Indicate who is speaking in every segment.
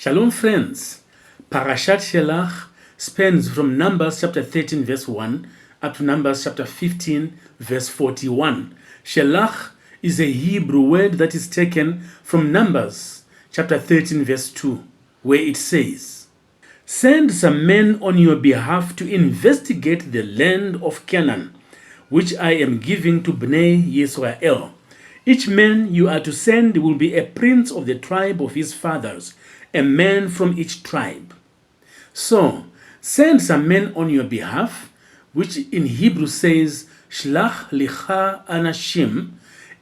Speaker 1: Shalom friends, Parashat Shelach spans from Numbers chapter 13 verse 1 up to Numbers chapter 15 verse 41. Shelach is a Hebrew word that is taken from Numbers chapter 13 verse 2, where it says, "Send some men on your behalf to investigate the land of Canaan, which I am giving to B'nei Ysrael. Each man you are to send will be a prince of the tribe of his fathers, a man from each tribe. So, send some men on your behalf," which in Hebrew says, Shlach licha anashim,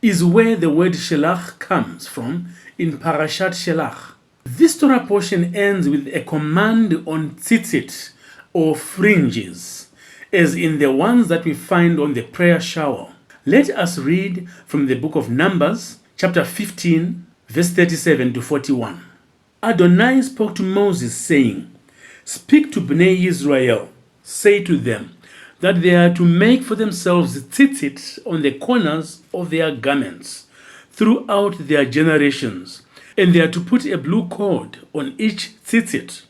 Speaker 1: is where the word Shelach comes from in Parashat Shelach. This Torah portion ends with a command on Tzitzit, or fringes, as in the ones that we find on the prayer shower. Let us read from the book of Numbers, chapter 15, verse 37 to 41. Adonai spoke to Moses, saying, "Speak to B'nei Ysrael, say to them that they are to make for themselves Tzitzit on the corners of their garments throughout their generations, and they are to put a blue cord on each Tzitzit.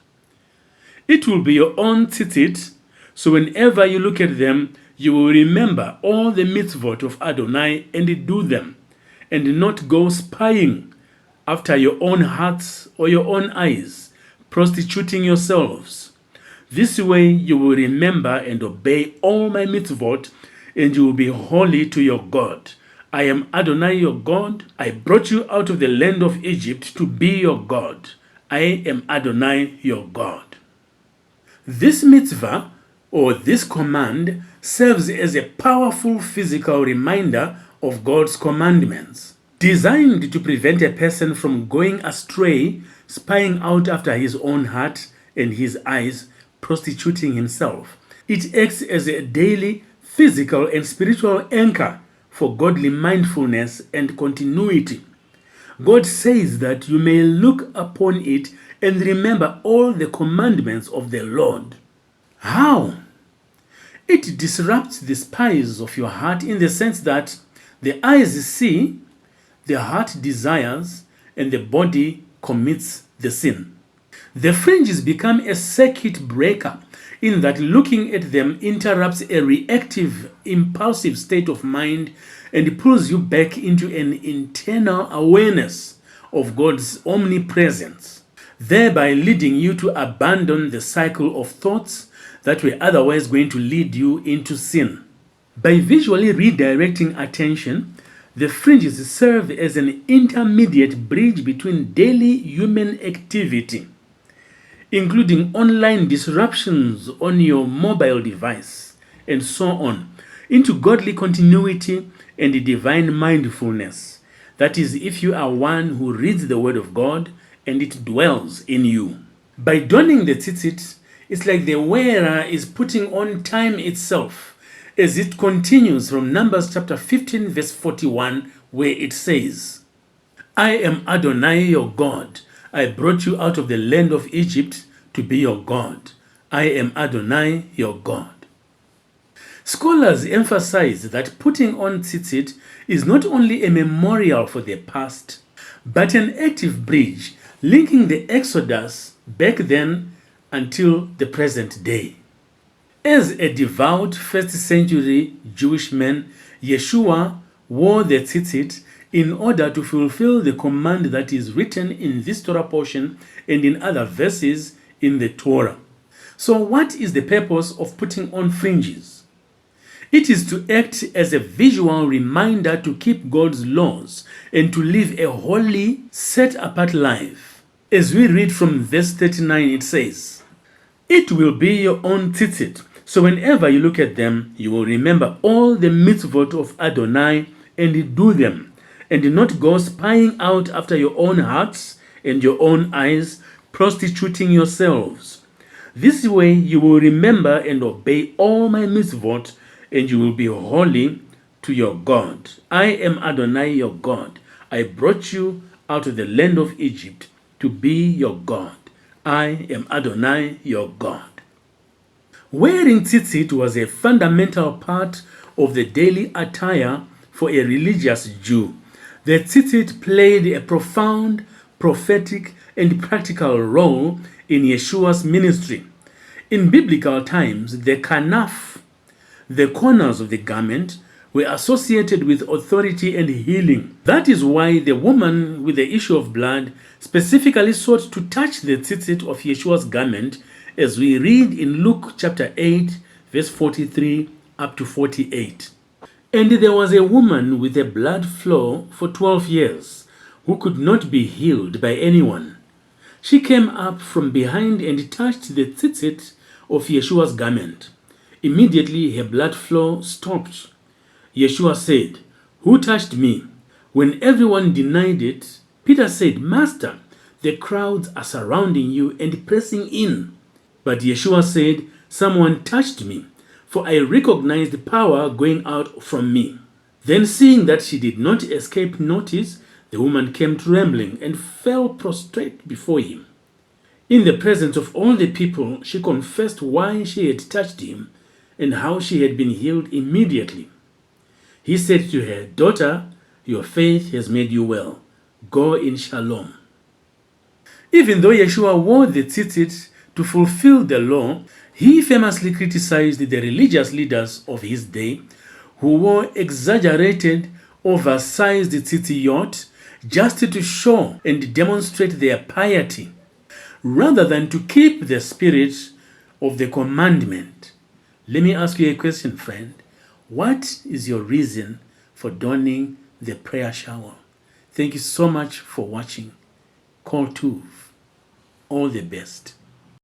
Speaker 1: It will be your own Tzitzit, so whenever you look at them, you will remember all the mitzvot of Adonai and do them, and not go spying after your own hearts or your own eyes, prostituting yourselves. This way you will remember and obey all my mitzvot, and you will be holy to your God. I am Adonai your God. I brought you out of the land of Egypt to be your God. I am Adonai your God." This mitzvah, or this command, serves as a powerful physical reminder of God's commandments, designed to prevent a person from going astray, spying out after his own heart and his eyes, prostituting himself. It acts as a daily physical and spiritual anchor for godly mindfulness and continuity. God says that you may look upon it and remember all the commandments of the Lord. How? It disrupts the spies of your heart in the sense that the eyes see, the heart desires, and the body commits the sin. The fringes become a circuit breaker in that looking at them interrupts a reactive, impulsive state of mind and pulls you back into an internal awareness of God's omnipresence, thereby leading you to abandon the cycle of thoughts that were otherwise going to lead you into sin. By visually redirecting attention, the fringes serve as an intermediate bridge between daily human activity, including online disruptions on your mobile device, and so on, into godly continuity and divine mindfulness. That is, if you are one who reads the Word of God and it dwells in you. By donning the tzitzit, it's like the wearer is putting on time itself, as it continues from Numbers chapter 15 verse 41, where it says, "I am Adonai your God. I brought you out of the land of Egypt to be your God. I am Adonai your God." Scholars emphasize that putting on tzitzit is not only a memorial for the past, but an active bridge linking the Exodus back then until the present day. As a devout first-century Jewish man, Yeshua wore the tzitzit in order to fulfill the command that is written in this Torah portion and in other verses in the Torah. So what is the purpose of putting on fringes? It is to act as a visual reminder to keep God's laws and to live a holy, set-apart life. As we read from verse 39, it says, "It will be your own tzitzit. So whenever you look at them, you will remember all the mitzvot of Adonai and do them, and not go spying out after your own hearts and your own eyes, prostituting yourselves. This way you will remember and obey all my mitzvot, and you will be holy to your God. I am Adonai your God. I brought you out of the land of Egypt to be your God. I am Adonai your God." Wearing tzitzit was a fundamental part of the daily attire for a religious Jew. The tzitzit played a profound, prophetic, and practical role in Yeshua's ministry. In biblical times, the karnaph, the corners of the garment, were associated with authority and healing. That is why the woman with the issue of blood specifically sought to touch the tzitzit of Yeshua's garment, as we read in Luke chapter 8, verse 43 up to 48. And there was a woman with a blood flow for 12 years, who could not be healed by anyone. She came up from behind and touched the tzitzit of Yeshua's garment. Immediately her blood flow stopped. Yeshua said, "Who touched me?" When everyone denied it, Peter said, "Master, the crowds are surrounding you and pressing in." But Yeshua said, "Someone touched me, for I recognized power going out from me." Then, seeing that she did not escape notice, the woman came trembling and fell prostrate before him. In the presence of all the people, she confessed why she had touched him and how she had been healed immediately. He said to her, "Daughter, your faith has made you well. Go in shalom." Even though Yeshua wore the tzitzit to fulfill the law, he famously criticized the religious leaders of his day who wore exaggerated, oversized tzitzit just to show and demonstrate their piety, rather than to keep the spirit of the commandment. Let me ask you a question, friend. What is your reason for donning the prayer shower? Thank you so much for watching. Call Tuv. All the best.